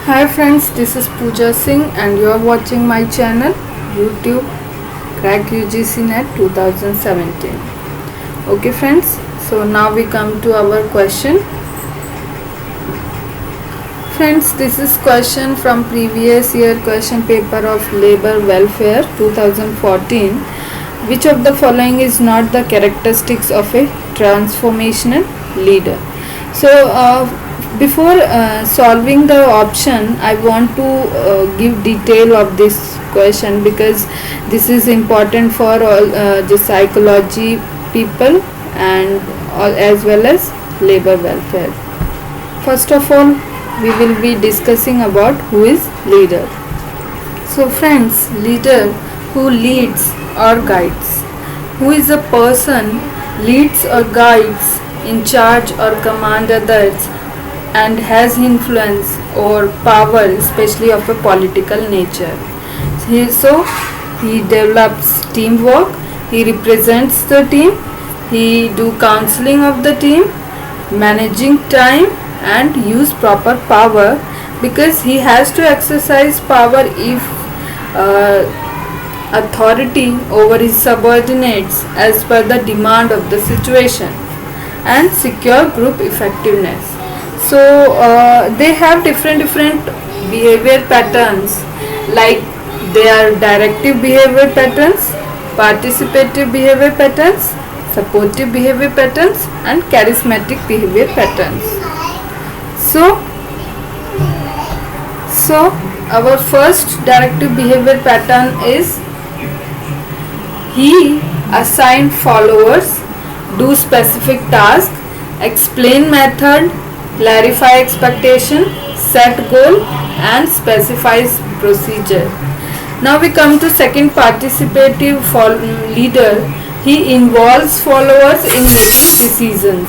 Hi friends, this is Pooja Singh and you are watching my channel YouTube Crack UGC Net 2017. Okay friends, so now we come to our question. Friends, this is question from previous year question paper of Labor Welfare 2014. Which of the following is not the characteristics of a transformational leader? So before solving the option, I want to give detail of this question because this is important for all the psychology people and as well as labor welfare. First of all, we will be discussing about who is leader. So friends, leader who leads or guides. Who is a person leads or guides, in charge or command others, and has influence or power, especially of a political nature. He develops teamwork, he represents the team, he do counseling of the team, managing time and use proper power, because he has to exercise power if authority over his subordinates as per the demand of the situation, and secure group effectiveness. So they have different behavior patterns, like they are directive behavior patterns, participative behavior patterns, supportive behavior patterns, and charismatic behavior patterns. So our first directive behavior pattern is he assign followers, do specific task, explain method, clarify expectation, set goal and specifies procedure. Now we come to second participative leader. He involves followers in making decisions.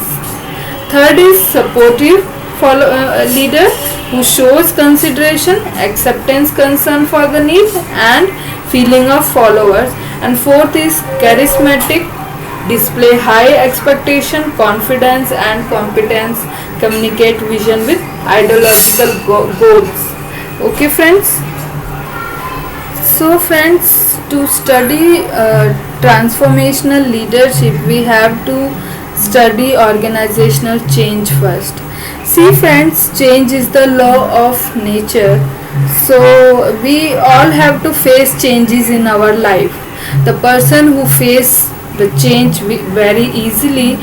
Third is supportive leader who shows consideration, acceptance, concern for the need and feeling of followers. And fourth is charismatic, display high expectation, confidence and competence, communicate vision with ideological goals. Okay friends, so friends, to study transformational leadership we have to study organizational change first. See friends, change is the law of nature, so we all have to face changes in our life. The person who face the change very easily,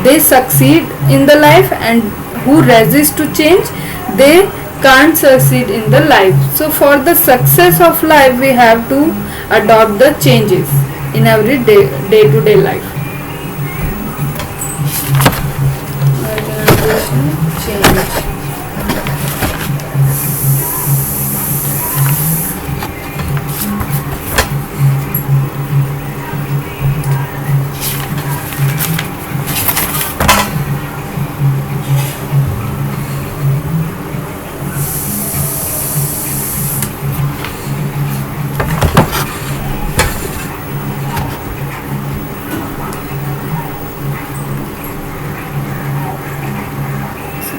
they succeed in the life, and who resist to change, they can't succeed in the life. So for the success of life we have to adopt the changes in every day to day life.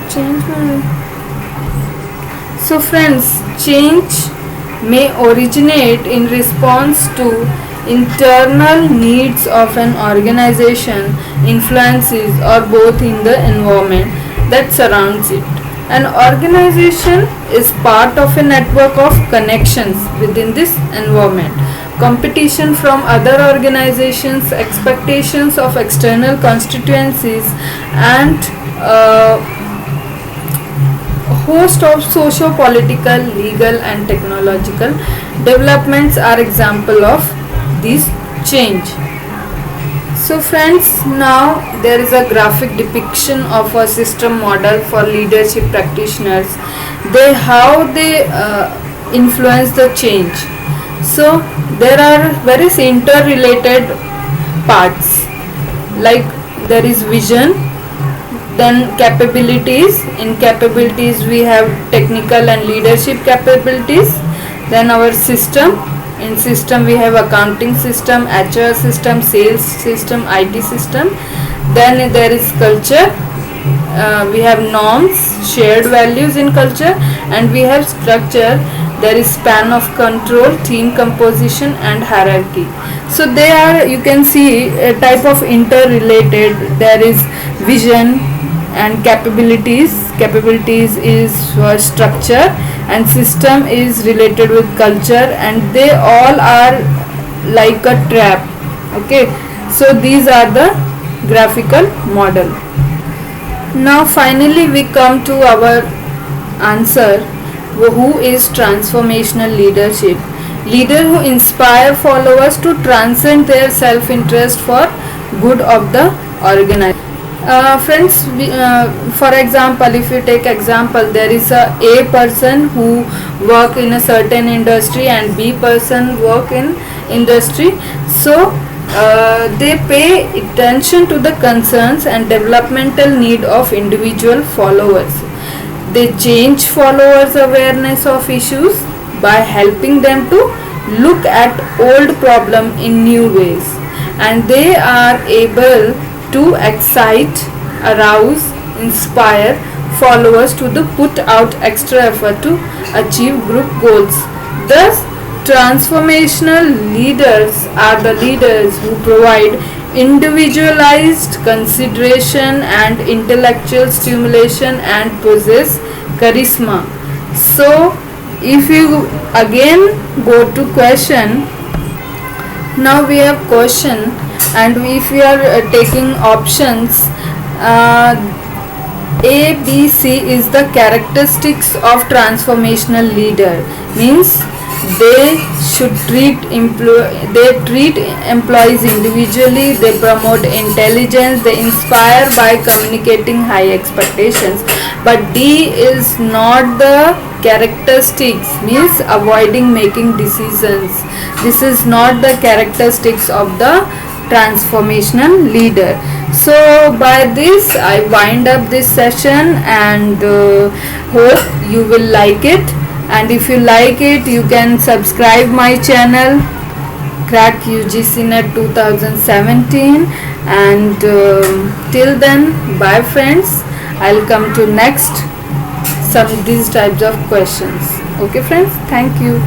Change. So friends, change may originate in response to internal needs of an organization, influences or both in the environment that surrounds it. An organization is part of a network of connections within this environment. Competition from other organizations, expectations of external constituencies and host of socio-political, legal and technological developments are example of this change. So friends, now there is a graphic depiction of a system model for leadership practitioners. How they influence the change. So there are various interrelated parts, like there is vision, then capabilities. In capabilities we have technical and leadership capabilities. Then our system. In system we have accounting system, HR system, sales system, IT system. Then there is culture, we have norms, shared values in culture, and we have structure. There is span of control, team composition, and hierarchy. So they are, you can see, a type of interrelated. There is vision and capabilities is for structure, and system is related with culture, and they all are like a trap. Okay, so these are the graphical model. Now finally we come to our answer. Who is transformational leadership? Leader who inspire followers to transcend their self-interest for good of the organization. Friends, for example, if you take example, there is a person who work in a certain industry and B person work in industry. So they pay attention to the concerns and developmental need of individual followers. They change followers' awareness of issues by helping them to look at old problem in new ways, and they are able to excite, arouse, inspire followers to put out extra effort to achieve group goals. Thus, transformational leaders are the leaders who provide individualized consideration and intellectual stimulation and possess charisma. So, if you again go to question, now we have question, and if we are taking options, A, B, C is the characteristics of transformational leader. Means they should treat employees individually, they promote intelligence, they inspire by communicating high expectations. But D is not the characteristics, means avoiding making decisions. This is not the characteristics of the transformational leader. So by this I wind up this session, and hope you will like it. And if you like it, you can subscribe my channel Crack UGC Net 2017. And till then, bye friends. I'll come to next some these types of questions. Okay friends, thank you.